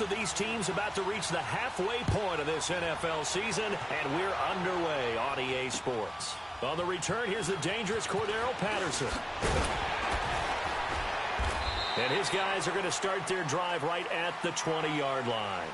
Both of these teams about to reach the halfway point of this NFL season, and we're underway on EA Sports. On the return, here's the dangerous Cordero Patterson. And his guys are going to start their drive right at the 20-yard line.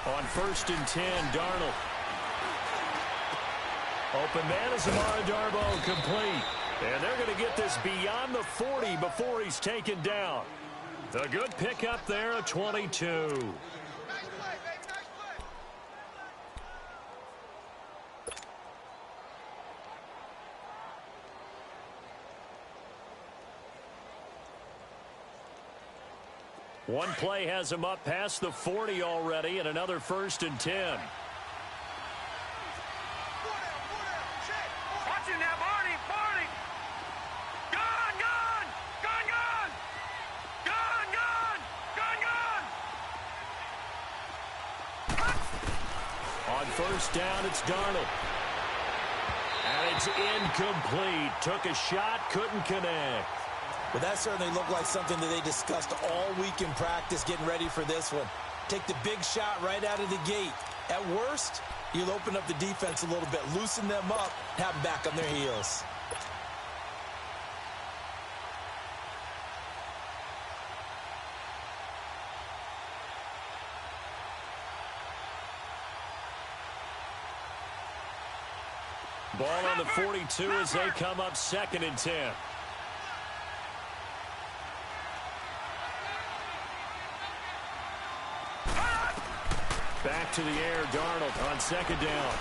On 1st and 10, Darnold. Open man is Amara Darboh, complete. And they're going to get this beyond the 40 before he's taken down. The good pickup there, a 22. One play has him up past the 40 already, and another 1st and 10. Watch him now, Barney, Barney. Gone, gone, gone, gone. Gone, gone, gone, gone. On 1st down, it's Darnold. And it's incomplete. Took a shot, couldn't connect. Well, that certainly looked like something that they discussed all week in practice getting ready for this one. Take the big shot right out of the gate. At worst, you'll open up the defense a little bit, loosen them up, have them back on their heels. Ball on the 42 as they come up 2nd and 10. Back to the air, Darnold on 2nd down.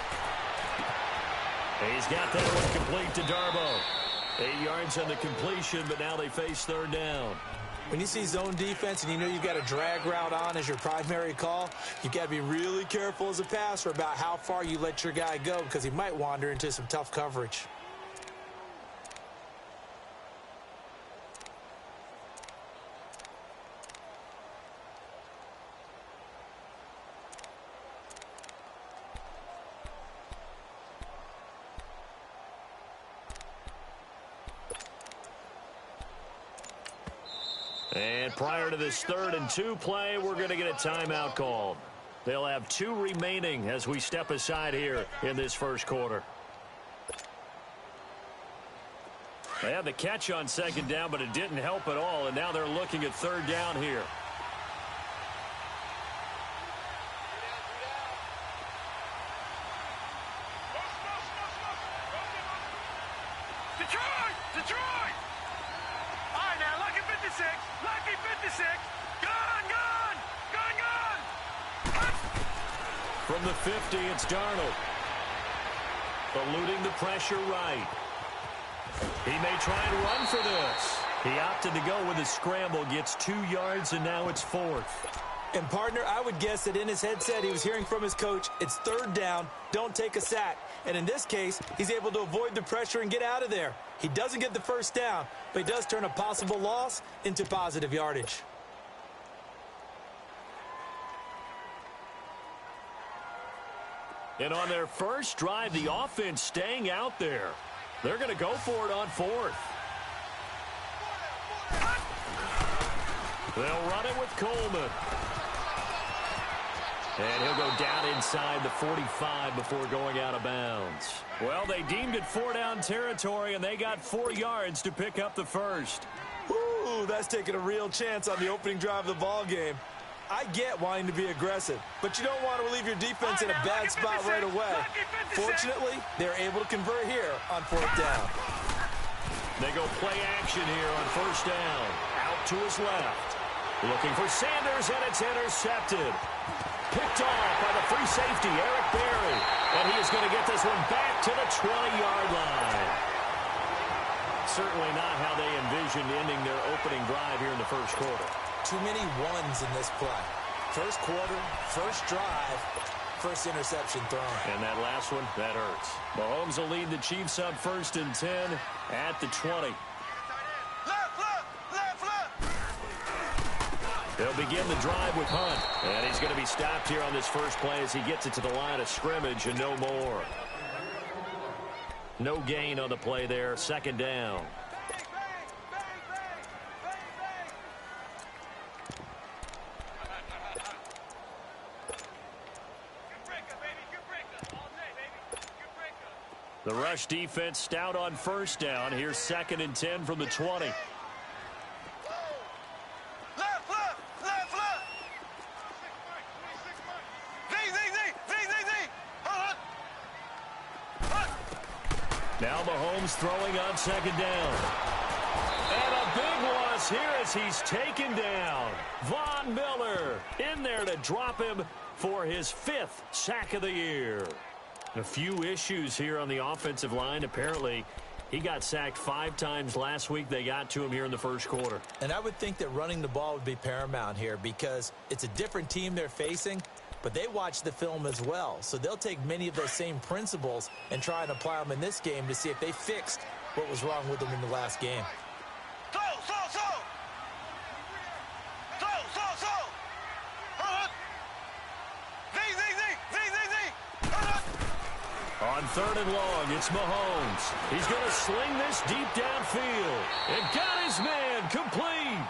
He's got that one complete to Darboh. 8 yards on the completion, but now they face 3rd down. When you see zone defense and you know you've got a drag route on as your primary call, you've got to be really careful as a passer about how far you let your guy go because he might wander into some tough coverage. And prior to this 3rd and 2 play, we're going to get a timeout called. They'll have 2 remaining as we step aside here in this 1st quarter. They had the catch on 2nd down, but it didn't help at all, and now they're looking at 3rd down here. Detroit! Detroit! All right, now, lucky 56. Lucky 56. Gone, gone, gone, gone. From the 50, it's Darnold. Eluding the pressure right. He may try and run for this. He opted to go with a scramble, gets 2 yards, and now it's 4th. And, partner, I would guess that in his headset he was hearing from his coach, it's 3rd down, don't take a sack. And in this case, he's able to avoid the pressure and get out of there. He doesn't get the 1st down, but he does turn a possible loss into positive yardage. And on their first drive, the offense staying out there. They're going to go for it on 4th. They'll run it with Coleman. And he'll go down inside the 45 before going out of bounds. Well, they deemed it 4-down territory, and they got 4 yards to pick up the 1st. Ooh, that's taking a real chance on the opening drive of the ball game. I get wanting to be aggressive, but you don't want to leave your defense in a bad spot right away. Fortunately, they're able to convert here on 4th down. They go play action here on first down. Out to his left. Looking for Sanders, and it's intercepted. Picked off by the free safety, Eric Berry. And he is going to get this one back to the 20-yard line. Certainly not how they envisioned ending their opening drive here in the first quarter. Too many ones in this play. First quarter, first drive, first interception thrown. And that last one, that hurts. Mahomes will lead the Chiefs up 1st and 10 at the 20. They'll begin the drive with Hunt. And he's going to be stopped here on this first play as he gets it to the line of scrimmage and no more. No gain on the play there. 2nd down. The rush defense stout on first down. Here's 2nd and 10 from the 20. Now Mahomes throwing on 2nd down. And a big loss here as he's taken down. Von Miller in there to drop him for his 5th sack of the year. A few issues here on the offensive line. Apparently, he got sacked 5 times last week. They got to him here in the first quarter. And I would think that running the ball would be paramount here because it's a different team they're facing, but they watch the film as well. So they'll take many of those same principles and try and apply them in this game to see if they fixed what was wrong with them in the last game. On 3rd and long, it's Mahomes. He's going to sling this deep downfield. And got his man complete.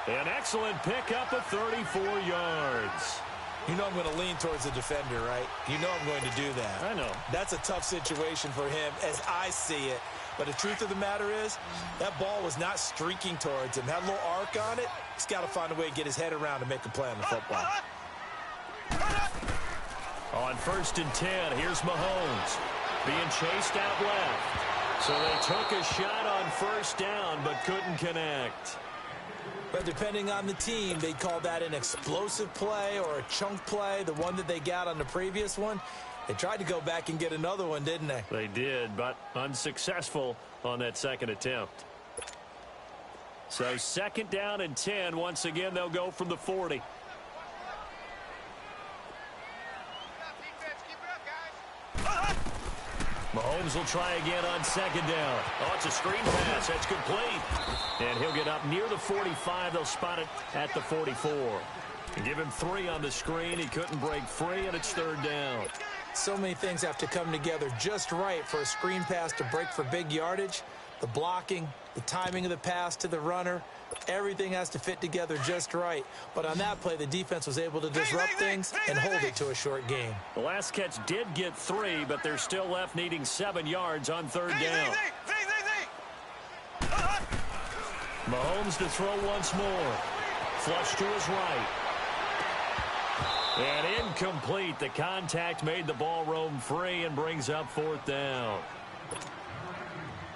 An excellent pickup of 34 yards. You know I'm going to lean towards the defender, right? You know I'm going to do that. I know. That's a tough situation for him as I see it. But the truth of the matter is, that ball was not streaking towards him. Had a little arc on it. He's got to find a way to get his head around and make a play on the football. On 1st and 10, here's Mahomes being chased out left. So they took a shot on first down but couldn't connect. But depending on the team, they call that an explosive play or a chunk play, the one that they got on the previous one. They tried to go back and get another one, didn't they? They did, but unsuccessful on that 2nd attempt. So 2nd down and 10. Once again, they'll go from the 40. Mahomes will try again on 2nd down. Oh, it's a screen pass. That's complete. And he'll get up near the 45. They'll spot it at the 44. Give him 3 on the screen. He couldn't break free, and it's 3rd down. So many things have to come together just right for a screen pass to break for big yardage. The blocking, the timing of the pass to the runner, everything has to fit together just right. But on that play, the defense was able to disrupt things and hold it to a short game. The last catch did get 3, but they're still left needing 7 yards on 3rd down. Mahomes to throw once more. Flush to his right. And incomplete. The contact made the ball roam free and brings up 4th down.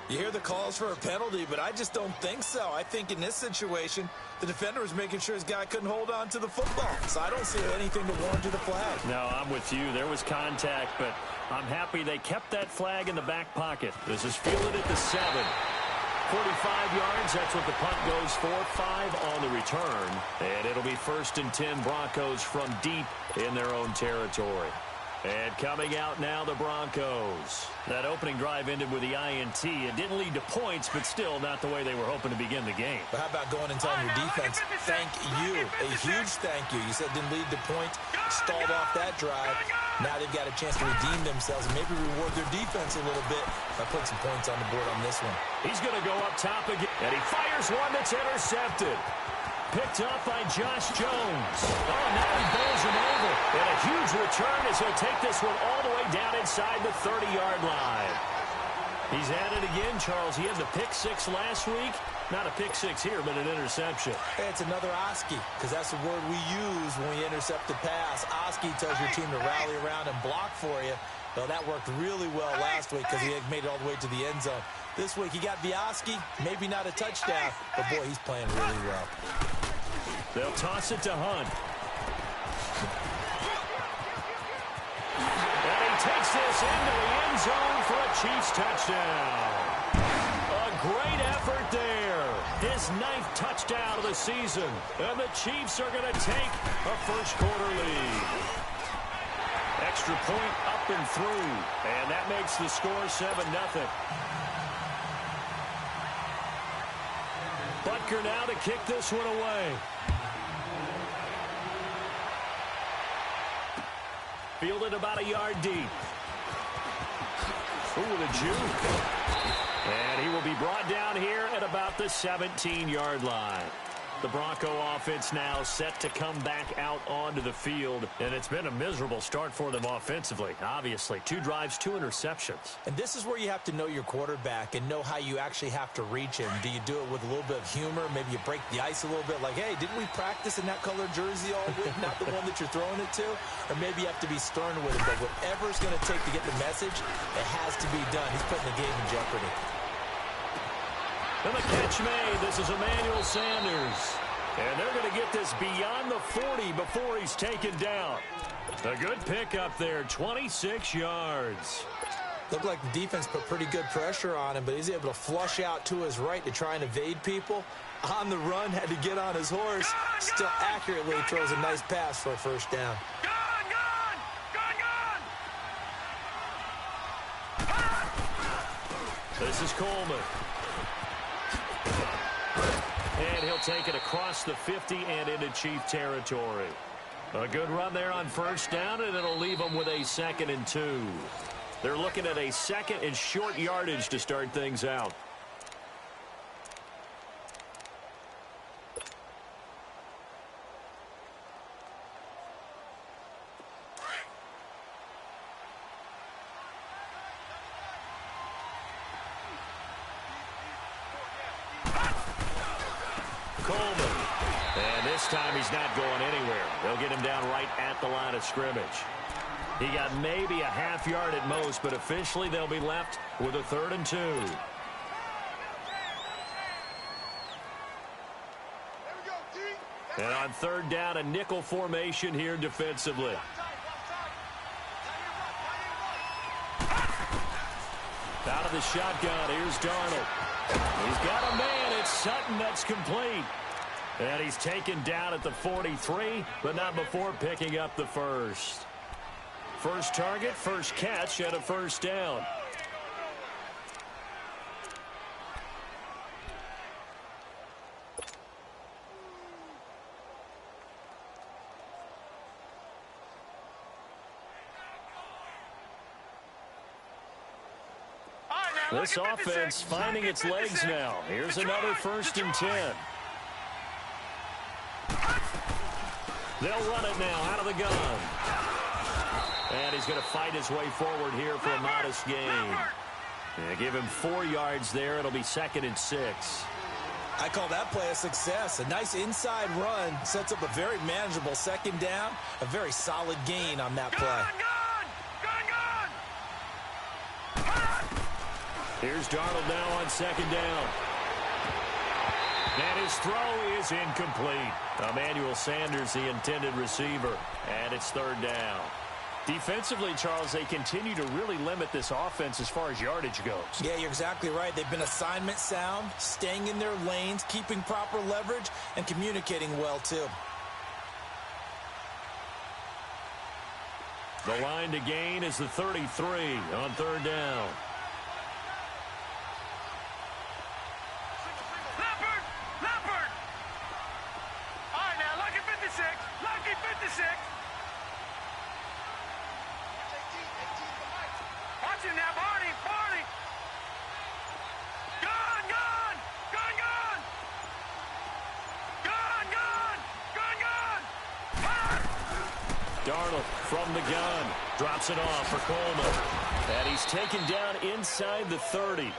You hear the calls for a penalty, but I just don't think so. I think in this situation, the defender was making sure his guy couldn't hold on to the football. So I don't see anything to warrant the flag. No, I'm with you. There was contact, but I'm happy they kept that flag in the back pocket. This is fielded at the 7. 45 yards, that's what the punt goes for. 5 on the return. And it'll be 1st and 10 Broncos from deep in their own territory. And coming out now, the Broncos. That opening drive ended with the INT. It didn't lead to points, but still not the way they were hoping to begin the game. But how about going and telling your defense, thank you, a huge thank you. You said didn't lead to points, stalled off that drive. Now they've got a chance to redeem themselves and maybe reward their defense a little bit by putting some points on the board on this one. He's going to go up top again, and he fires one that's intercepted. Picked up by Josh Jones. Oh, now he bowls him over. And a huge return as he'll take this one all the way down inside the 30-yard line. He's at it again, Charles. He had the pick 6 last week. Not a pick 6 here, but an interception. Hey, it's another Oski, because that's the word we use when we intercept the pass. Oski tells your team to rally around and block for you. Well, that worked really well last week because he had made it all the way to the end zone. This week he got Bioski, maybe not a touchdown, but boy, he's playing really well. They'll toss it to Hunt. And he takes this into the end zone for a Chiefs touchdown. A great effort there. His 9th touchdown of the season. And the Chiefs are going to take a first-quarter lead. Extra point up and through. And that makes the score 7-0. Butker now to kick this one away. Fielded about a yard deep. Ooh, the juke. And he will be brought down here at about the 17-yard line. The Bronco offense now set to come back out onto the field. And it's been a miserable start for them offensively, obviously. 2 drives, 2 interceptions. And this is where you have to know your quarterback and know how you actually have to reach him. Do you do it with a little bit of humor? Maybe you break the ice a little bit like, hey, didn't we practice in that colored jersey all week? Not the one that you're throwing it to? Or maybe you have to be stern with it. But whatever it's going to take to get the message, it has to be done. He's putting the game in jeopardy. And the catch made. This is Emmanuel Sanders. And they're going to get this beyond the 40 before he's taken down. A good pickup there, 26 yards. Looked like the defense put pretty good pressure on him, but he's able to flush out to his right to try and evade people. On the run, had to get on his horse. Still accurately throws a nice pass for a first down. This is Coleman. And he'll take it across the 50 and into Chief territory. A good run there on first down, and it'll leave them with a 2nd and 2. They're looking at a 2nd and short yardage to start things out. Coleman. And this time he's not going anywhere. They'll get him down right at the line of scrimmage. He got maybe a half yard at most, but officially they'll be left with a 3rd and 2. And on 3rd down, a nickel formation here defensively. Out of the shotgun, here's Darnold. He's got a man. It's Sutton that's complete. And he's taken down at the 43, but not before picking up the first. First target, first catch, and a first down. This offense finding its legs now. Here's another 1st and 10. They'll run it now out of the gun. And he's going to fight his way forward here for a modest gain. Yeah, give him 4 yards there. It'll be 2nd and 6. I call that play a success. A nice inside run sets up a very manageable 2nd down. A very solid gain on that play. Here's Darnold now on 2nd down. And his throw is incomplete. Emmanuel Sanders, the intended receiver. And it's 3rd down. Defensively, Charles, they continue to really limit this offense as far as yardage goes. Yeah, you're exactly right. They've been assignment sound, staying in their lanes, keeping proper leverage, and communicating well, too. The line to gain is the 33 on 3rd down. Darnold from the gun. Drops it off for Coleman. And he's taken down inside the 30.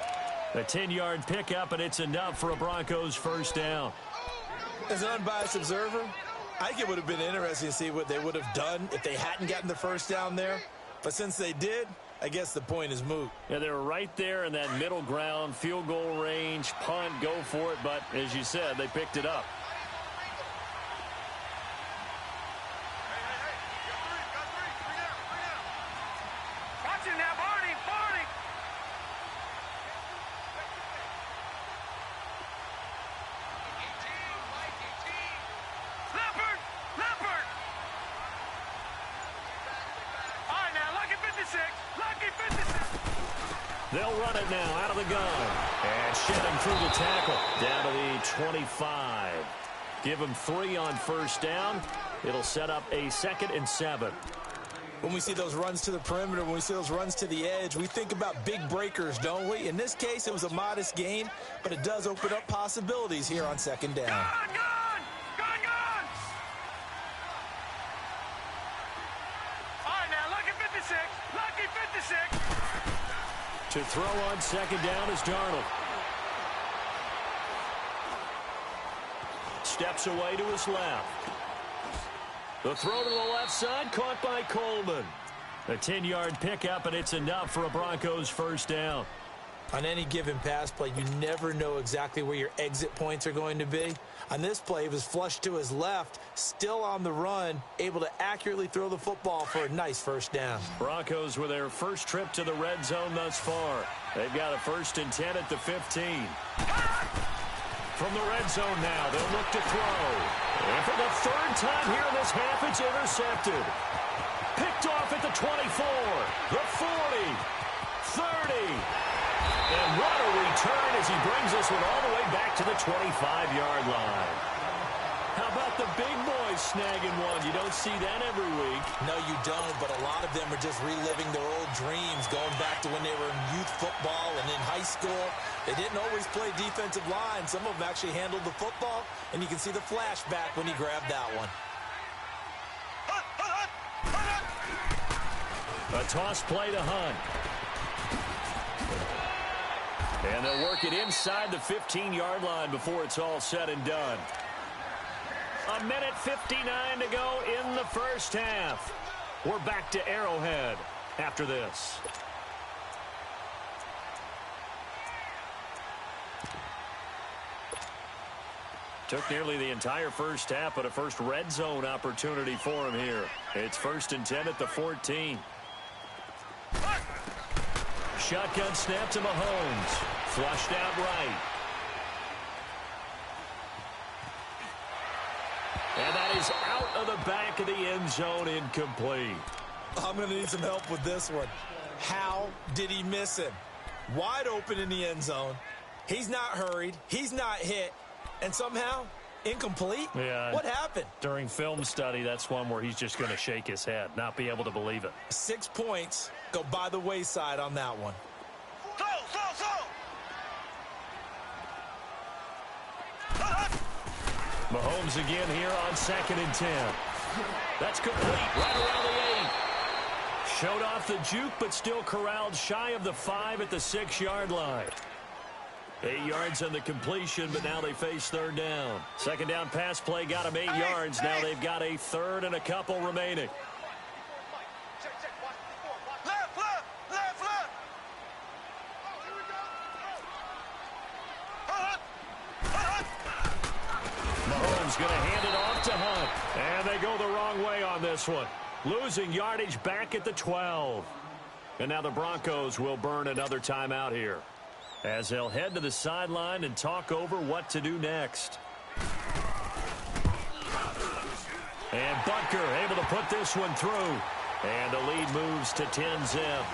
A 10-yard pickup, and it's enough for a Broncos first down. As an unbiased observer, I think it would have been interesting to see what they would have done if they hadn't gotten the first down there. But since they did, I guess the point is moot. Yeah, they were right there in that middle ground, field goal range, punt, go for it. But as you said, they picked it up. Watch it now, Barney. Leopard. All right, now, lucky 56. Lucky 56. They'll run it now out of the gun. And shedding through the tackle. Down to the 25. Give them 3 on first down. It'll set up a 2nd and 7. When we see those runs to the perimeter, when we see those runs to the edge, we think about big breakers, don't we? In this case, it was a modest gain, but it does open up possibilities here on 2nd down. Gone! All right, now, lucky 56. Lucky 56. To throw on 2nd down is Darnold. Steps away to his left. The throw to the left side, caught by Coleman. A 10-yard pickup, and it's enough for a Broncos first down. On any given pass play, you never know exactly where your exit points are going to be. On this play, it was flushed to his left, still on the run, able to accurately throw the football for a nice first down. Broncos with their first trip to the red zone thus far. They've got a 1st and 10 at the 15. From the red zone now, they'll look to throw. And for the 3rd time here in this half, it's intercepted. Picked off at the 24, the 40, 30. And what a return as he brings this one all the way back to the 25-yard line. How about the big boys snagging one? You don't see that every week. No, you don't, but a lot of them are just reliving their old dreams, going back to when they were in youth football and in high school. They didn't always play defensive line. Some of them actually handled the football, and you can see the flashback when he grabbed that one. A toss play to Hunt. And they'll work it inside the 15-yard line before it's all said and done. 1:59 to go in the first half. We're back to Arrowhead after this. Took nearly the entire first half, but a first red zone opportunity for him here. It's 1st and 10 at the 14. Shotgun snap to Mahomes. Flushed out right. And that is out of the back of the end zone, incomplete. I'm going to need some help with this one. How did he miss him? Wide open in the end zone. He's not hurried. He's not hit. And somehow, incomplete? Yeah. What happened? During film study, that's one where he's just going to shake his head, not be able to believe it. 6 points go by the wayside on that one. Mahomes again here on 2nd and 10. That's complete right around the 8. Showed off the juke, but still corralled shy of the 5 at the 6-yard line. 8 yards on the completion, but now they face 3rd down. 2nd down pass play got them 8 yards. Now they've got a 3rd and a couple remaining. Mahomes going to hand it off to Hunt. And they go the wrong way on this one. Losing yardage back at the 12. And now the Broncos will burn another timeout here, as they'll head to the sideline and talk over what to do next. And Butker able to put this one through. And the lead moves to 10-zip.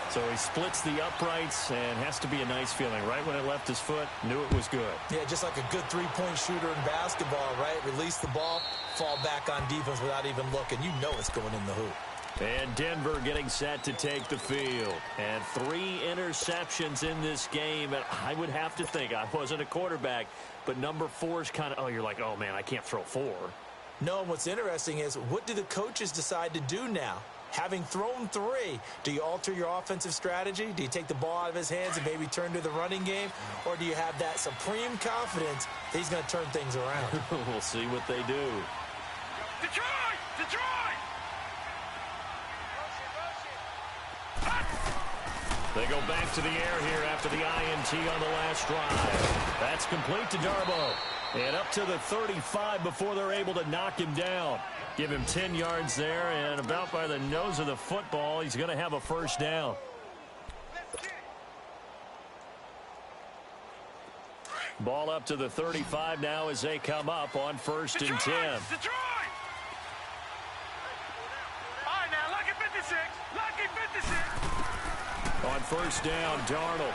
So he splits the uprights, and has to be a nice feeling. Right when it left his foot, knew it was good. Yeah, just like a good three-point shooter in basketball, right? Release the ball, fall back on defense without even looking. You know it's going in the hoop. And Denver getting set to take the field. And 3 interceptions in this game. And I would have to think, I wasn't a quarterback, but number 4 is kind of, oh, you're like, oh, man, I can't throw 4. No, and what's interesting is, what do the coaches decide to do now? Having thrown 3, do you alter your offensive strategy? Do you take the ball out of his hands and maybe turn to the running game? Or do you have that supreme confidence that he's going to turn things around? We'll see what they do. Detroit! They go back to the air here after the INT on the last drive. That's complete to Darboh. And up to the 35 before they're able to knock him down. Give him 10 yards there, and about by the nose of the football, he's going to have a first down. Ball up to the 35 now as they come up on 1st and 10. Detroit! All right, now, lucky 56. Lucky 56. On 1st down, Darnold.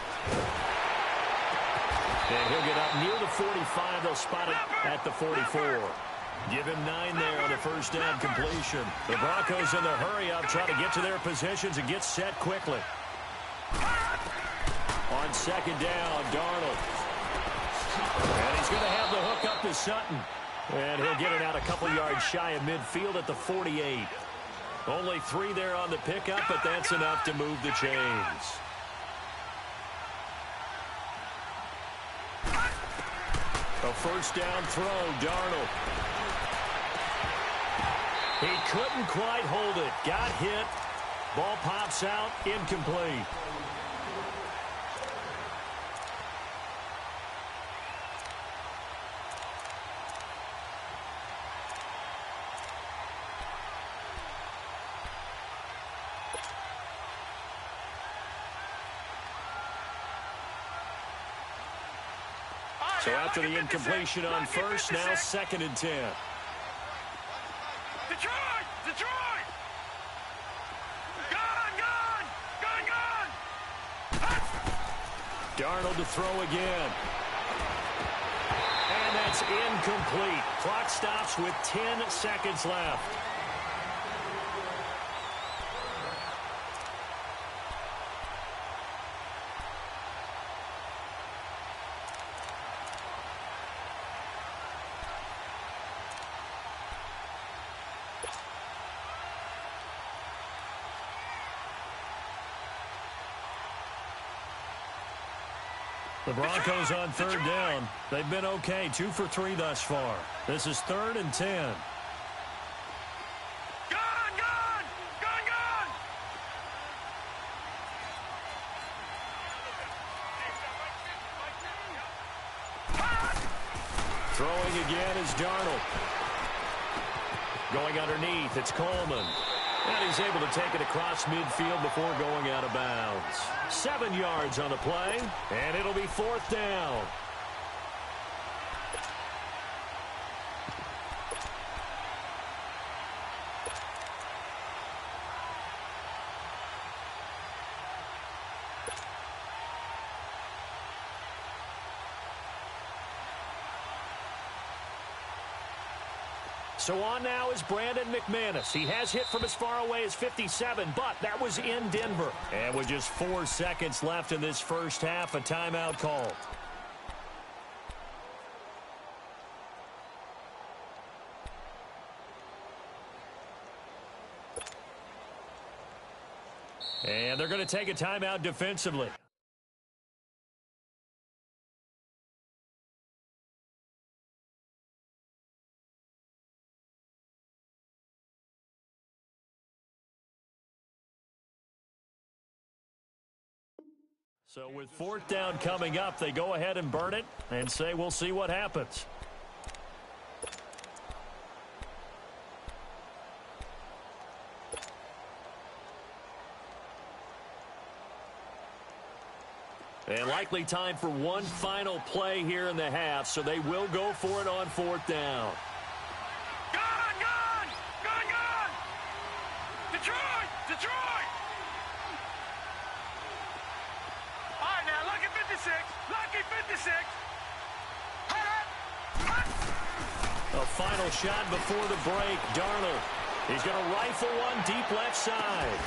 And he'll get up near the 45. They'll spot it at the 44. Give him 9 there on the 1st down completion. The Broncos in the hurry up, try to get to their positions and get set quickly. On 2nd down, Darnold. And he's going to have the hook up to Sutton. And he'll get it out a couple yards shy of midfield at the 48. Only 3 there on the pickup, but that's enough to move the chains. A 1st down throw, Darnold. He couldn't quite hold it. Got hit. Ball pops out, incomplete. So after the incompletion on 1st, now 2nd and 10. Detroit! Detroit! Gone! Gone! Gone! Gone! Darnold to throw again. And that's incomplete. Clock stops with 10 seconds left. The Broncos on 3rd down. They've been okay, 2 for 3 thus far. This is 3rd and 10. Gone! Gone! Gone! Gone! Throwing again is Darnold. Going underneath, it's Coleman. And he's able to take it across midfield before going out of bounds. 7 yards on the play, and it'll be 4th down. So on now is Brandon McManus. He has hit from as far away as 57, but that was in Denver. And with just 4 seconds left in this first half, a timeout called. And they're going to take a timeout defensively. So with 4th down coming up, they go ahead and burn it and say we'll see what happens. And likely time for one final play here in the half, so they will go for it on 4th down. Gone! Gone! Gone! Gone! Detroit! Detroit! All right, now, lucky 56. Lucky 56. A final shot before the break. Darnold. He's going to rifle one deep left side.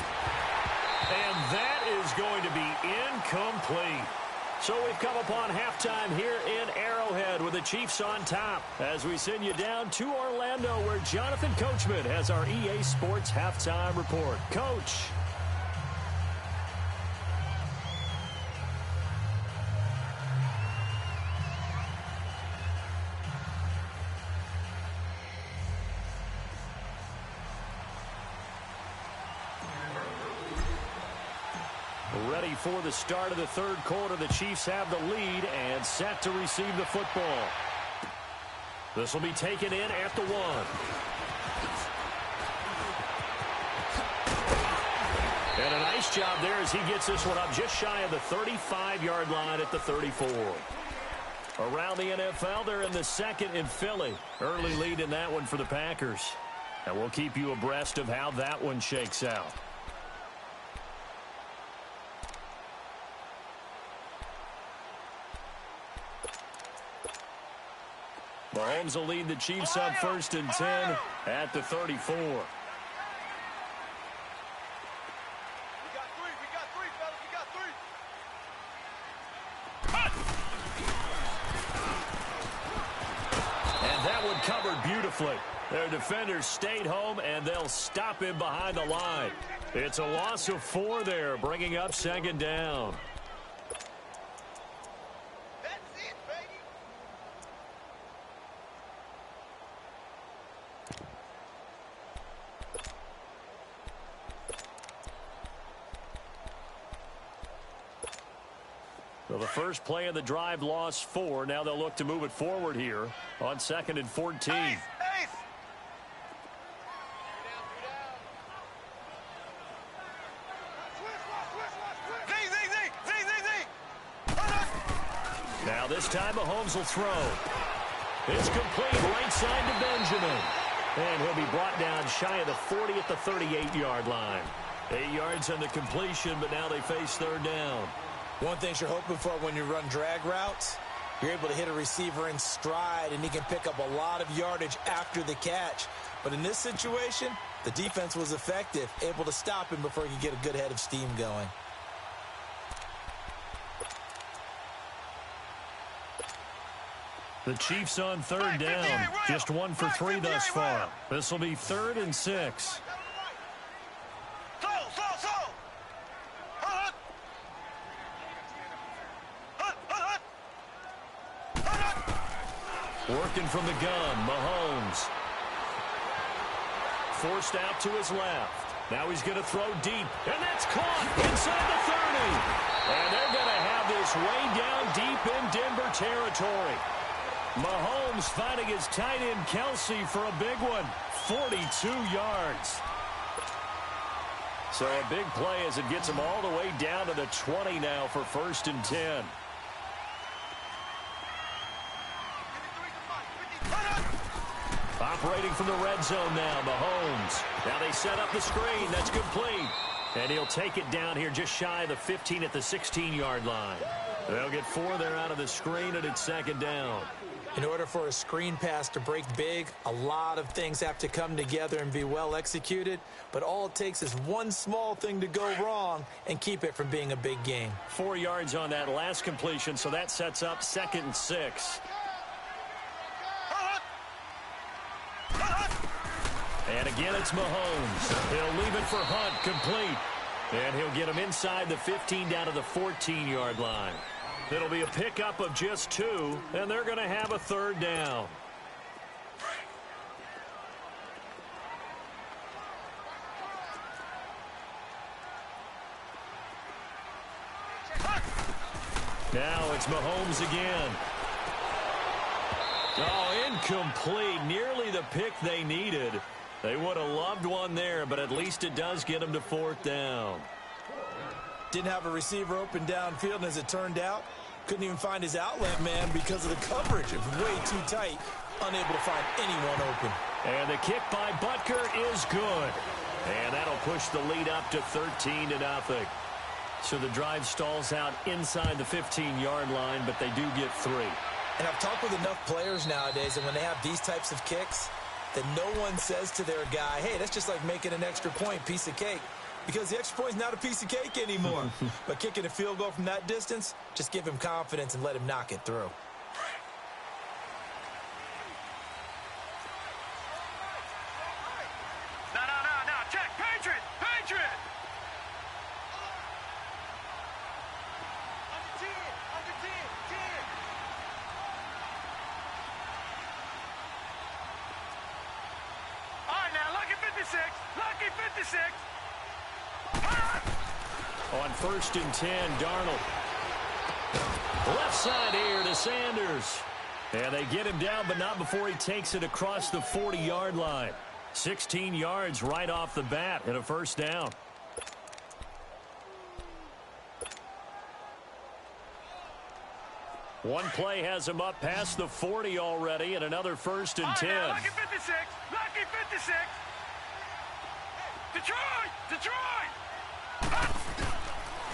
And that is going to be incomplete. So we've come upon halftime here in Arrowhead with the Chiefs on top as we send you down to Orlando where Jonathan Coachman has our EA Sports halftime report. Coach. Ready for the start of the third quarter. The Chiefs have the lead and set to receive the football. This will be taken in at the 1. And a nice job there as he gets this one up just shy of the 35-yard line at the 34. Around the NFL, they're in the second in Philly. Early lead in that one for the Packers. And we'll keep you abreast of how that one shakes out. Mahomes will lead the Chiefs up 1st and 10 at the 34. We got three, fellas. We got three. And that one covered beautifully. Their defenders stayed home, and they'll stop him behind the line. It's a loss of 4 there, bringing up 2nd down. So the first play of the drive lost 4. Now they'll look to move it forward here on 2nd and 14. Ace! Now this time Mahomes will throw. It's complete right side to Benjamin. And he'll be brought down shy of the 40 at the 38-yard line. 8 yards on the completion, but now they face 3rd down. One thing you're hoping for when you run drag routes, you're able to hit a receiver in stride, and he can pick up a lot of yardage after the catch. But in this situation, the defense was effective, able to stop him before he could get a good head of steam going. The Chiefs on 3rd down. Just 1 for 3 thus far. This will be 3rd and 6. Working from the gun, Mahomes. Forced out to his left. Now he's going to throw deep, and that's caught inside the 30. And they're going to have this way down deep in Denver territory. Mahomes finding his tight end Kelsey for a big one, 42 yards. So a big play as it gets him all the way down to the 20 now for 1st and 10. Operating from the red zone now, Mahomes. Now they set up the screen. That's complete. And he'll take it down here just shy of the 15 at the 16-yard line. They'll get 4 there out of the screen, and it's 2nd down. In order for a screen pass to break big, a lot of things have to come together and be well executed. But all it takes is one small thing to go wrong and keep it from being a big game. 4 yards on that last completion, so that sets up 2nd and 6. And again, it's Mahomes. He'll leave it for Hunt, complete. And he'll get him inside the 15 down to the 14-yard line. It'll be a pickup of just 2, and they're going to have a 3rd down. Now it's Mahomes again. Oh, incomplete. Nearly the pick they needed. They would have loved one there, but at least it does get them to 4th down. Didn't have a receiver open downfield, and as it turned out, couldn't even find his outlet man because of the coverage. It was way too tight, unable to find anyone open. And the kick by Butker is good. And that'll push the lead up to 13-0. So the drive stalls out inside the 15-yard line, but they do get 3. And I've talked with enough players nowadays, and when they have these types of kicks, that no one says to their guy, hey, that's just like making an extra point, piece of cake. Because the extra point is not a piece of cake anymore. But kicking a field goal from that distance, just give him confidence and let him knock it through. No. Check. Patriot. Under 10. All right, now, lucky 56. On 1st and 10, Darnold. Left side here to Sanders. And they get him down, but not before he takes it across the 40-yard line. 16 yards right off the bat and a first down. One play has him up past the 40 already, and another 1st and 10. Lucky 56! Lucky 56! Detroit!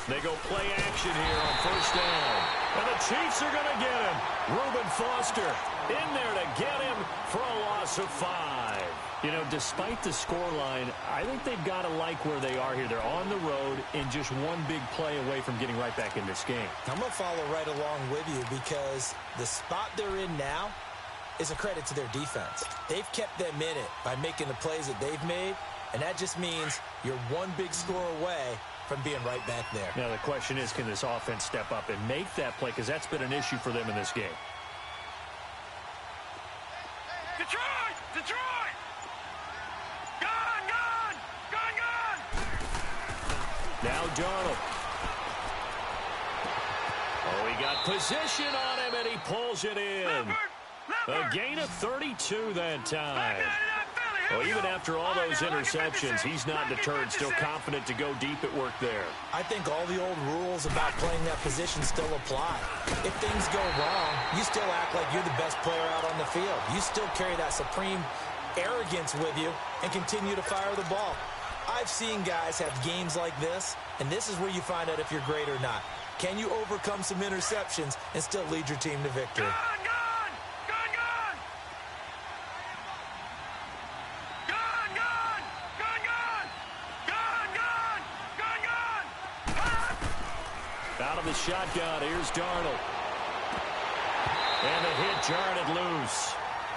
They go play action here on 1st down. And the Chiefs are going to get him. Reuben Foster in there to get him for a loss of 5. You know, despite the scoreline, I think they've got to like where they are here. They're on the road and just one big play away from getting right back in this game. I'm going to follow right along with you because the spot they're in now is a credit to their defense. They've kept them in it by making the plays that they've made, and that just means you're one big score away from being right back there. Now, the question is, can this offense step up and make that play? Because that's been an issue for them in this game. Detroit! Gone! Now Darnold. Oh, he got position on him, and he pulls it in. A gain of 32 that time. Well, even after all those interceptions, he's not deterred, still confident to go deep at work there. I think all the old rules about playing that position still apply. If things go wrong, you still act like you're the best player out on the field. You still carry that supreme arrogance with you and continue to fire the ball. I've seen guys have games like this, and this is where you find out if you're great or not. Can you overcome some interceptions and still lead your team to victory? Out of the shotgun, here's Darnold. And the hit jarred it loose.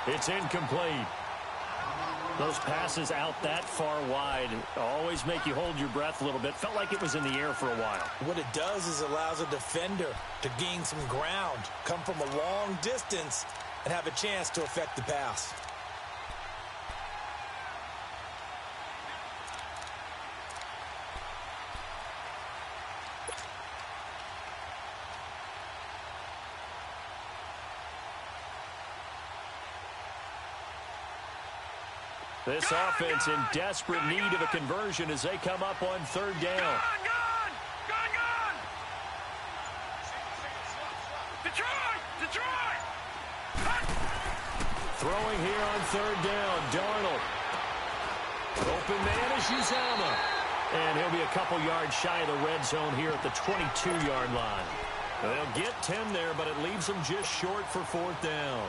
It's incomplete. Those passes out that far wide always make you hold your breath a little bit. Felt like it was in the air for a while. What it does is allows a defender to gain some ground, come from a long distance, and have a chance to affect the pass. This offense in desperate need of a conversion as they come up on 3rd down. Gone! Detroit! Throwing here on 3rd down, Darnold. Open man is Uzama. And he'll be a couple yards shy of the red zone here at the 22-yard line. They'll get 10 there, but it leaves them just short for 4th down.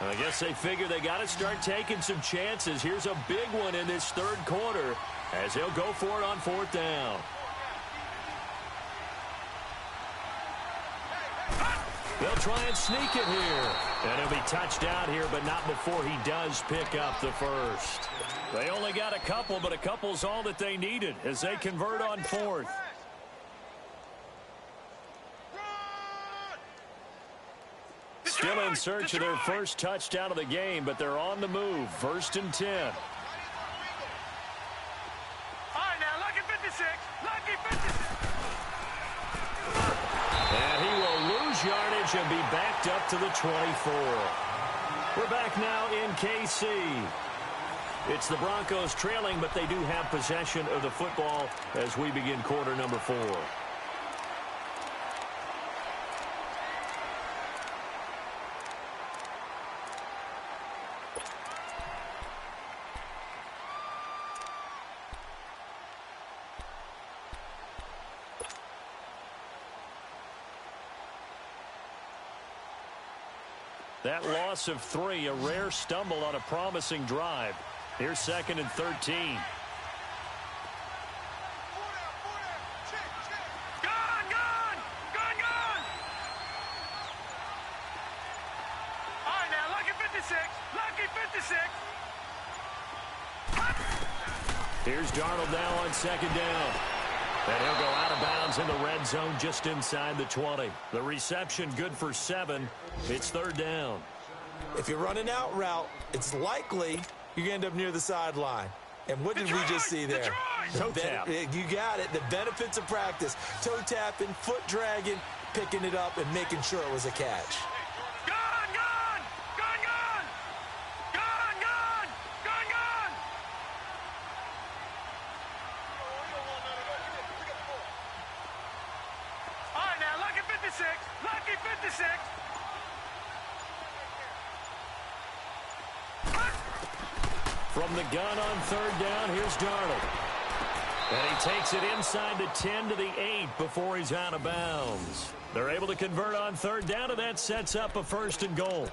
I guess they figure they got to start taking some chances. Here's a big one in this 3rd quarter as he'll go for it on 4th down. They'll try and sneak it here. And he'll be touched out here, but not before he does pick up the first. They only got a couple, but a couple's all that they needed as they convert on 4th. Still in search of their first touchdown of the game, but they're on the move. 1st and 10. All right, now, lucky 56. Lucky 56. And he will lose yardage and be backed up to the 24. We're back now in KC. It's the Broncos trailing, but they do have possession of the football as we begin quarter number 4. That loss of 3, a rare stumble on a promising drive. Here's 2nd and 13. Gone! All right, now, lucky 56. Lucky 56. Here's Darnold now on 2nd down. And he'll go out of bounds in the red zone just inside the 20. The reception good for 7. It's 3rd down. If you run an out route, it's likely you're going to end up near the sideline. And what did we just see there? Toe tap. You got it. The benefits of practice. Toe tapping, foot dragging, picking it up, and making sure it was a catch. Gone, gone! Gone, gone! Gone, gone! Gone, gone! All right, now, lucky 56. Lucky 56. From the gun on third down, here's Darnold. And he takes it inside the 10 to the 8 before he's out of bounds. They're able to convert on third down, and that sets up a 1st and goal.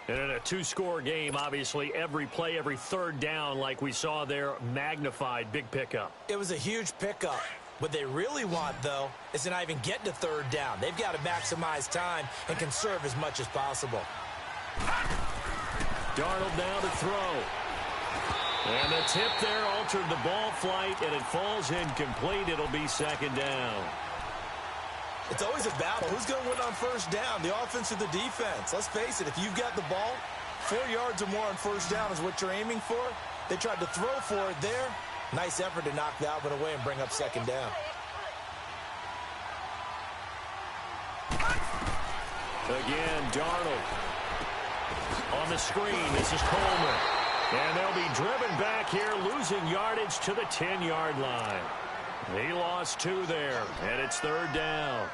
And in a 2-score game, obviously, every play, every third down, like we saw there, magnified, big pickup. It was a huge pickup. What they really want, though, is to not even get to third down. They've got to maximize time and conserve as much as possible. Darnold now to throw. And the tip there altered the ball flight, and it falls incomplete. It'll be 2nd down. It's always a battle. Who's going to win on first down, the offense or the defense? Let's face it, if you've got the ball, 4 yards or more on first down is what you're aiming for. They tried to throw for it there. Nice effort to knock that one away and bring up 2nd down. Again, Darnold. On the screen, this is Coleman. And they'll be driven back here, losing yardage to the 10-yard line. He lost 2 there, and it's 3rd down.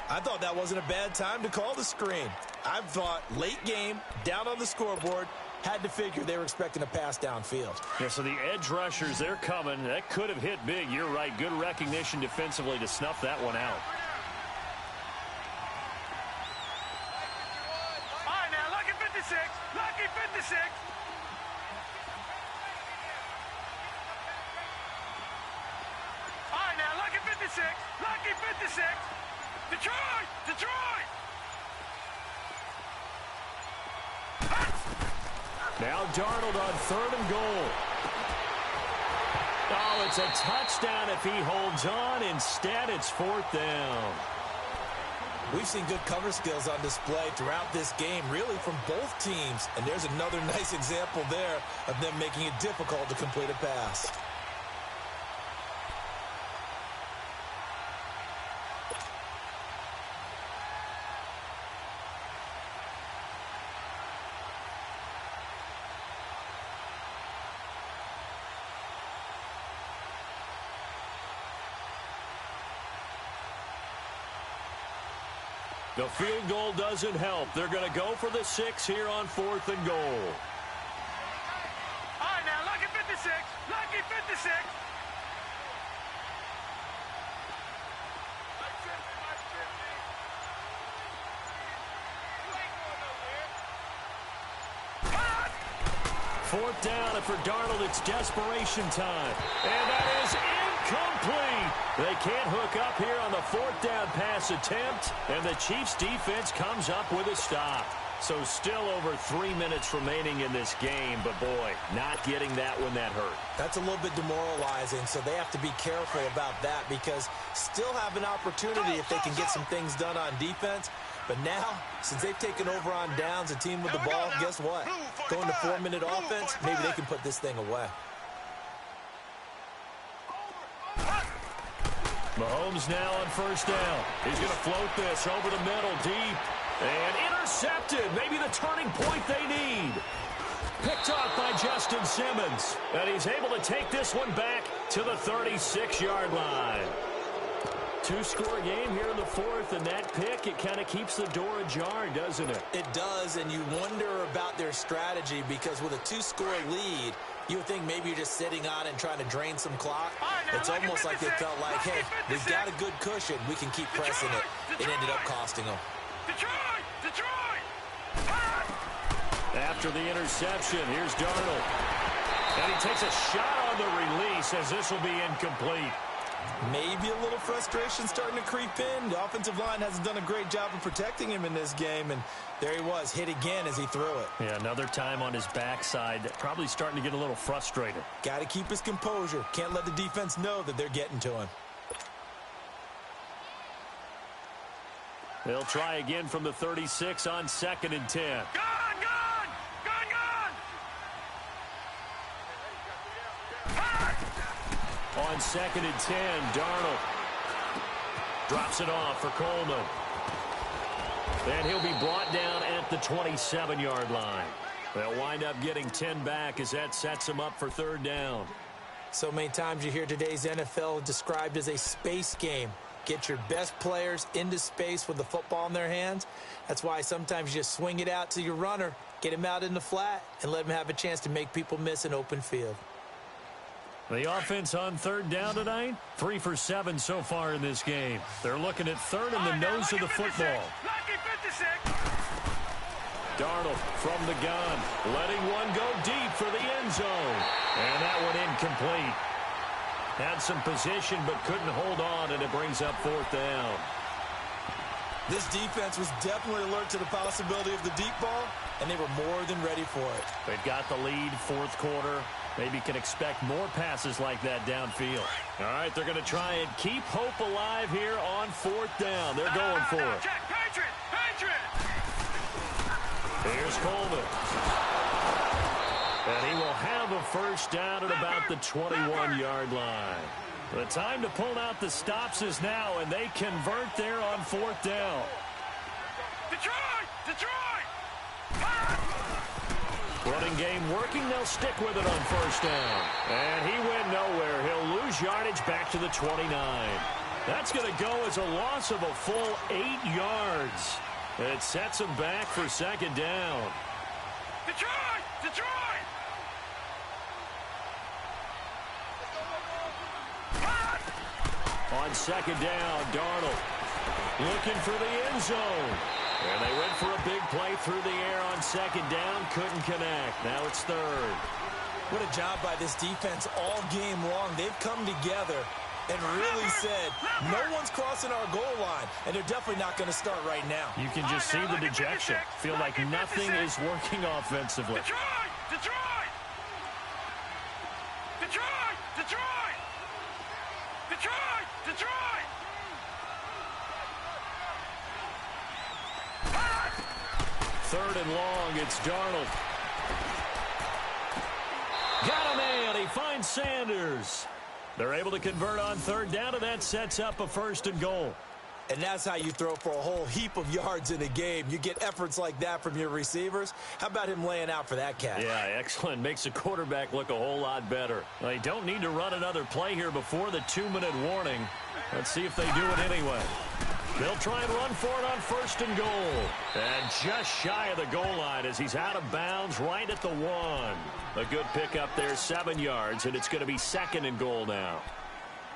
I thought that wasn't a bad time to call the screen. I thought late game, down on the scoreboard, had to figure they were expecting a pass downfield. Yeah, so the edge rushers, they're coming. That could have hit big. You're right. Good recognition defensively to snuff that one out. All right, now, lucky 56. Lucky 56. All right, now, lucky 56. Lucky 56. Detroit! Detroit! Now Darnold on 3rd and goal. Oh, it's a touchdown if he holds on. Instead, it's 4th down. We've seen good cover skills on display throughout this game, really from both teams. And there's another nice example there of them making it difficult to complete a pass. The field goal doesn't help. They're going to go for the 6 here on 4th and goal. All right, now, lucky 56. Lucky 56. Fourth down, and for Darnold, it's desperation time. And that is incomplete. They can't hook up here on the 4th down pass attempt, and the Chiefs' defense comes up with a stop. So still over 3 minutes remaining in this game, but boy, not getting that one that hurt. That's a little bit demoralizing, so they have to be careful about that because still have an opportunity if they can get some things done on defense. But now, since they've taken over on downs, a team with the ball, guess what? Going to 4-minute offense, maybe they can put this thing away. Mahomes now on 1st down. He's going to float this over the middle, deep. And intercepted. Maybe the turning point they need. Picked off by Justin Simmons. And he's able to take this one back to the 36-yard line. 2-score game here in the 4th, and that pick, it kind of keeps the door ajar, doesn't it? It does, and you wonder about their strategy because with a 2-score lead, you would think maybe you're just sitting on and trying to drain some clock. It's almost like they felt like, hey, we've got a good cushion. We can keep pressing it. It ended up costing them. Detroit! Detroit! After the interception, here's Darnold. And he takes a shot on the release as this will be incomplete. Maybe a little frustration starting to creep in. The offensive line hasn't done a great job of protecting him in this game, and there he was, hit again as he threw it. Yeah, another time on his backside, probably starting to get a little frustrated. Got to keep his composure. Can't let the defense know that they're getting to him. They'll try again from the 36 on 2nd and 10. Gone! Gone! on 2nd and 10. Darnold drops it off for Coleman. And he'll be brought down at the 27-yard line. They'll wind up getting 10 back as that sets them up for 3rd down. So many times you hear today's NFL described as a space game. Get your best players into space with the football in their hands. That's why sometimes you just swing it out to your runner, get him out in the flat, and let him have a chance to make people miss an open field. The offense on 3rd down tonight, 3 for 7 so far in this game. They're looking at 3rd in the nose of the football. Darnold from the gun, letting one go deep for the end zone. And that one incomplete. Had some position but couldn't hold on, and it brings up 4th down. This defense was definitely alert to the possibility of the deep ball, and they were more than ready for it. They've got the lead, 4th quarter. Maybe can expect more passes like that downfield. All right, they're going to try and keep hope alive here on 4th down. They're going for it. Here's Coleman. And he will have a 1st down at about the 21-yard line. The time to pull out the stops is now, and they convert there on 4th down. Detroit! Running game working. They'll stick with it on 1st down. And he went nowhere. He'll lose yardage back to the 29. That's going to go as a loss of a full 8 yards. It sets him back for 2nd down. Detroit! On 2nd down, Darnold looking for the end zone. And they went for a big play through the air on 2nd down. Couldn't connect. Now it's 3rd. What a job by this defense all game long. They've come together and really said, no one's crossing our goal line, and they're definitely not going to start right now. You can just see the dejection. Feel like nothing is working offensively. Detroit! Third and long, it's Darnold. Got a man, he finds Sanders. They're able to convert on 3rd down, and that sets up a 1st and goal. And that's how you throw for a whole heap of yards in a game. You get efforts like that from your receivers. How about him laying out for that catch? Yeah, excellent. Makes the quarterback look a whole lot better. They don't need to run another play here before the 2-minute warning. Let's see if they do it anyway. They'll try and run for it on 1st and goal. And just shy of the goal line as he's out of bounds right at the 1. A good pickup there, 7 yards, and it's going to be 2nd and goal now.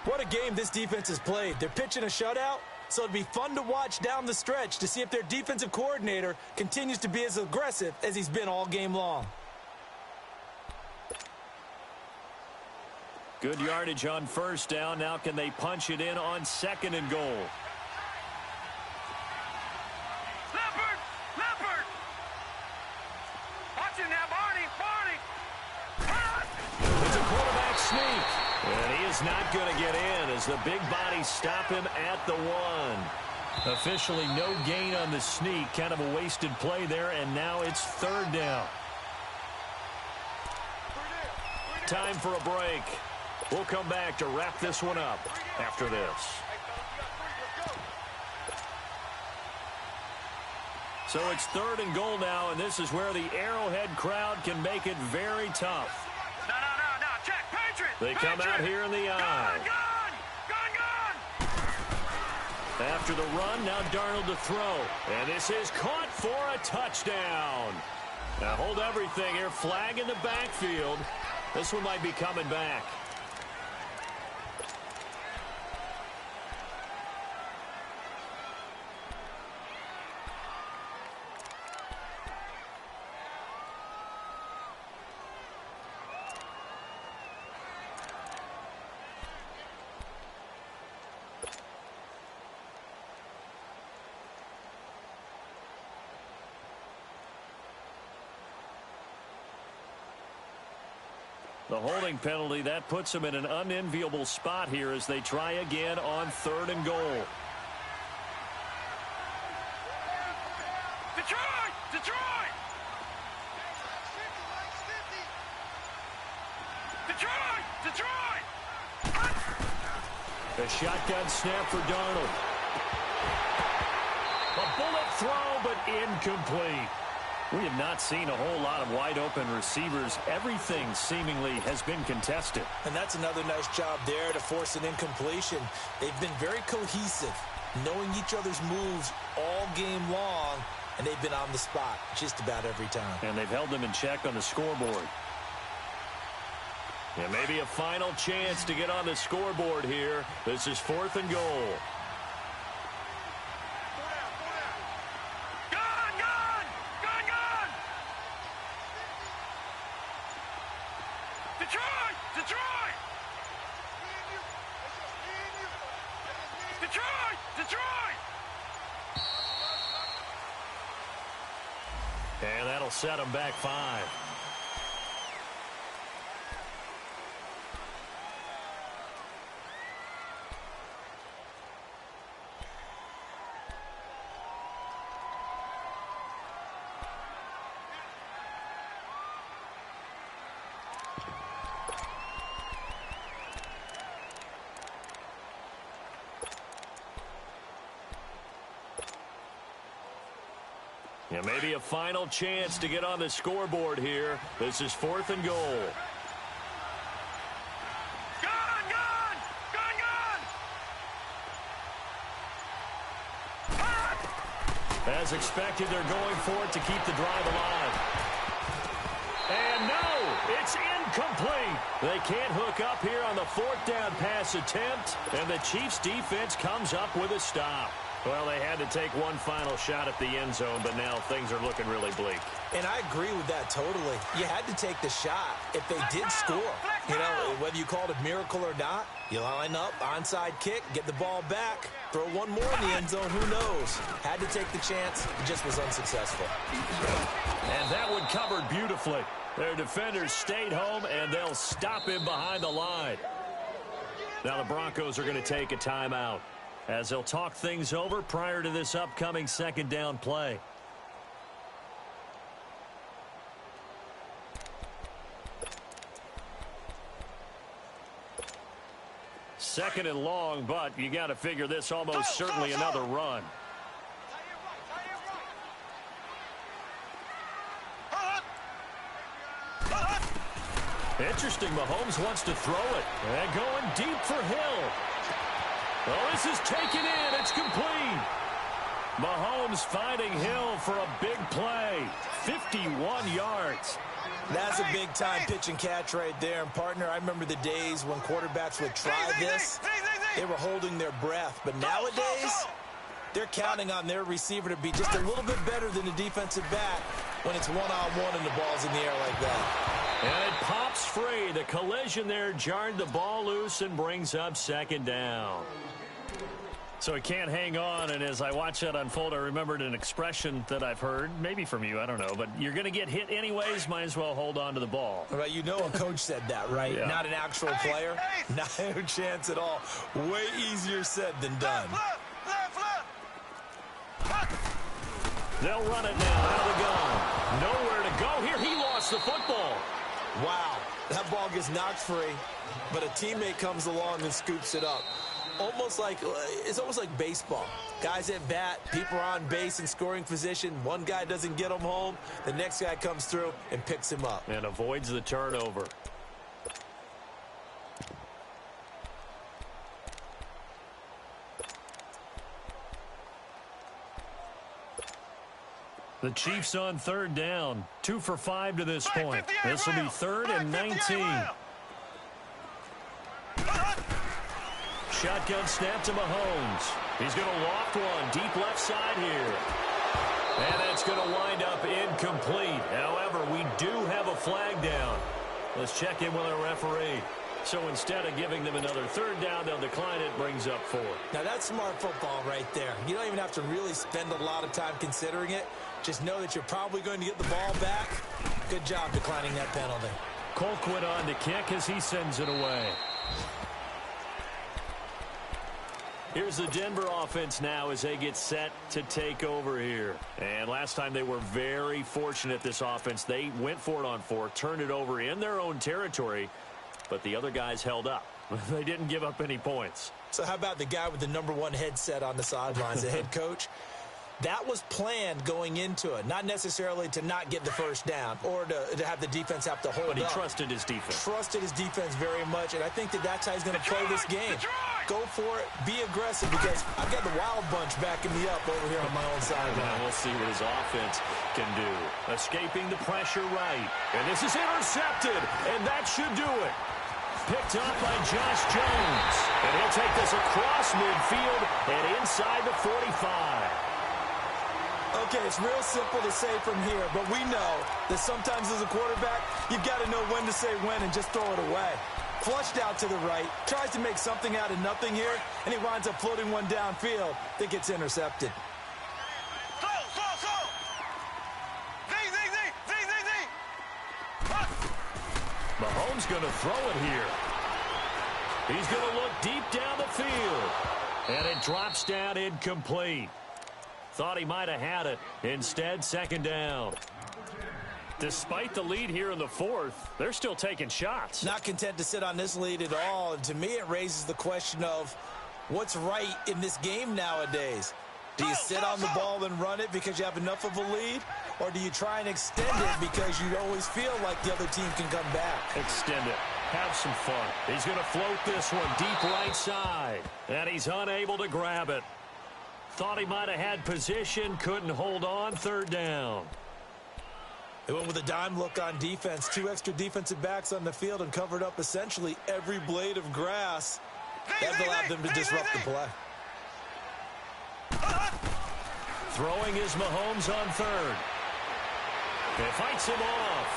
What a game this defense has played. They're pitching a shutout, so it'd be fun to watch down the stretch to see if their defensive coordinator continues to be as aggressive as he's been all game long. Good yardage on 1st down. Now can they punch it in on 2nd and goal? Leopard! Watch it now, Barney! It's a quarterback sneak. And he is not going to get in as the big bodies stop him at the 1. Officially no gain on the sneak. Kind of a wasted play there, and now it's 3rd down. Time for a break. We'll come back to wrap this one up after this. So it's 3rd and goal now, and this is where the Arrowhead crowd can make it very tough. No, check, Patriot! They come out here in the eye. Gone! After the run, now Darnold to throw. And this is caught for a touchdown. Now hold everything here. Flag in the backfield. This one might be coming back. The holding penalty, that puts them in an unenviable spot here as they try again on 3rd and goal. Detroit! A shotgun snap for Darnold. A bullet throw, but incomplete. We have not seen a whole lot of wide-open receivers. Everything seemingly has been contested. And that's another nice job there to force an incompletion. They've been very cohesive, knowing each other's moves all game long, and they've been on the spot just about every time. And they've held them in check on the scoreboard. And maybe a final chance to get on the scoreboard here. This is 4th and goal. And that'll set them back 5. And maybe a final chance to get on the scoreboard here. This is 4th and goal. As expected, they're going for it to keep the drive alive. And no, it's incomplete. They can't hook up here on the 4th down pass attempt, and the Chiefs' defense comes up with a stop. Well, they had to take one final shot at the end zone, but now things are looking really bleak. And I agree with that totally. You had to take the shot if they did score. You know, whether you called it a miracle or not, you line up, onside kick, get the ball back, throw one more in the end zone, who knows? Had to take the chance, it just was unsuccessful. And that one covered beautifully. Their defenders stayed home, and they'll stop him behind the line. Now the Broncos are going to take a timeout as they'll talk things over prior to this upcoming 2nd down play. Second and long, but you got to figure this almost certainly another run. Interesting, Mahomes wants to throw it. And going deep for Hill. Oh, this is taken in. It's complete. Mahomes finding Hill for a big play. 51 yards. That's a big-time pitch and catch right there. And, partner, I remember the days when quarterbacks would try this. They were holding their breath. But nowadays, they're counting on their receiver to be just a little bit better than the defensive back when it's one-on-one and the ball's in the air like that. And it pops free. The collision there jarred the ball loose and brings up 2nd down. So he can't hang on, and as I watch that unfold, I remembered an expression that I've heard, maybe from you, I don't know, but you're going to get hit anyways, might as well hold on to the ball. Right, you know a coach said that, right? Yeah. Not an actual player. Not a chance at all. Way easier said than done. They'll run it now out of the gun. Nowhere to go here. He lost the football. Wow, that ball gets knocked free, but a teammate comes along and scoops it up. It's almost like baseball. Guys at bat, people are on base in scoring position. One guy doesn't get him home. The next guy comes through and picks him up. And avoids the turnover. The Chiefs on 3rd down. 2 for 5 to this point. This will be 3rd and 19. Shotgun snap to Mahomes. He's going to loft one deep left side here. And that's going to wind up incomplete. However, we do have a flag down. Let's check in with our referee. So instead of giving them another 3rd down, they'll decline it, brings up 4. Now that's smart football right there. You don't even have to really spend a lot of time considering it. Just know that you're probably going to get the ball back. Good job declining that penalty. Colquitt on to kick as he sends it away. Here's the Denver offense now as they get set to take over here. And last time they were very fortunate, this offense. They went for it on 4, turned it over in their own territory, but the other guys held up. They didn't give up any points. So how about the guy with the #1 headset on the sidelines, the head coach? That was planned going into it, not necessarily to not get the first down or to have the defense have to hold up. But he trusted his defense. Trusted his defense very much, and I think that's how he's going to play this game. Go for it. Be aggressive, because I've got the wild bunch backing me up over here on my own side. We'll see what his offense can do. Escaping the pressure right. And this is intercepted, and that should do it. Picked up by Josh Jones. And he'll take this across midfield and inside the 45. Okay, it's real simple to say from here, but we know that sometimes as a quarterback, you've got to know when to say when and just throw it away. Flushed out to the right, tries to make something out of nothing here, and he winds up floating one downfield that gets intercepted. Mahomes going to throw it here. He's going to look deep down the field. And it drops down incomplete. Thought he might have had it. Instead, second down. Despite the lead here in the fourth, they're still taking shots. Not content to sit on this lead at all. And to me, it raises the question of what's right in this game nowadays. Do you sit on the ball and run it because you have enough of a lead? Or do you try and extend it because you always feel like the other team can come back? Extend it. Have some fun. He's going to float this one deep right side. And he's unable to grab it. Thought he might have had position, couldn't hold on, third down. They went with a dime look on defense. 2 extra defensive backs on the field and covered up essentially every blade of grass. That allowed them to disrupt the play. Throwing is Mahomes on third. He fights him off.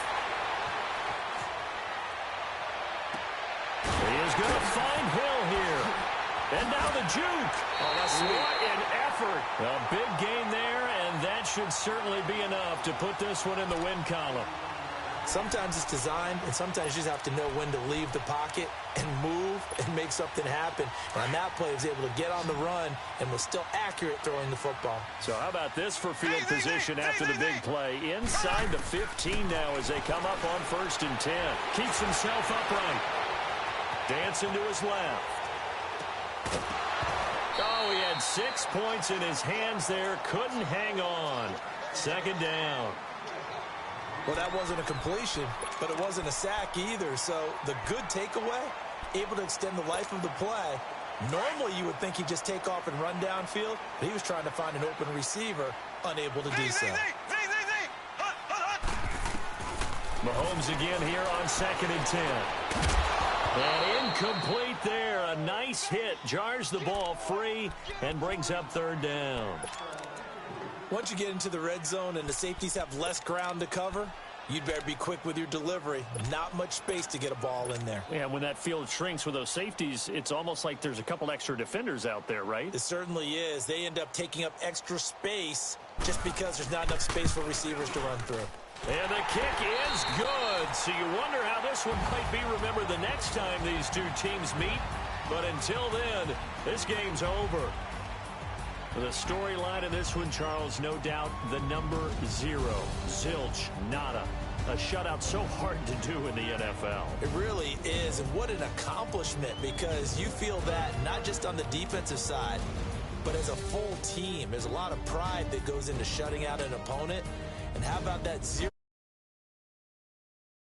He is going to find Hill here. And now the juke. Oh, that's sweet. What an effort. A big gain there, and that should certainly be enough to put this one in the win column. Sometimes it's designed, and sometimes you just have to know when to leave the pocket and move and make something happen. And on that play, he was able to get on the run and was still accurate throwing the football. So how about this for field position after the big play? Inside the 15 now as they come up on 1st and 10. Keeps himself upright. Dancing to his left. Oh, he had 6 points in his hands there. Couldn't hang on. Second down. Well, that wasn't a completion, but it wasn't a sack either. So the good takeaway, able to extend the life of the play. Normally, you would think he'd just take off and run downfield, but he was trying to find an open receiver, unable to do so. Mahomes again here on 2nd and 10. And incomplete there. A nice hit. Jars the ball free and brings up third down. Once you get into the red zone and the safeties have less ground to cover, you'd better be quick with your delivery. Not much space to get a ball in there. Yeah, when that field shrinks with those safeties, it's almost like there's a couple extra defenders out there, right? It certainly is. They end up taking up extra space just because there's not enough space for receivers to run through. And the kick is good. So you wonder how this one might be remembered the next time these two teams meet. But until then, this game's over. The storyline of this one, Charles, no doubt the number 0. Zilch, nada. A shutout so hard to do in the NFL. It really is, and what an accomplishment, because you feel that not just on the defensive side, but as a full team. There's a lot of pride that goes into shutting out an opponent. And how about that 0?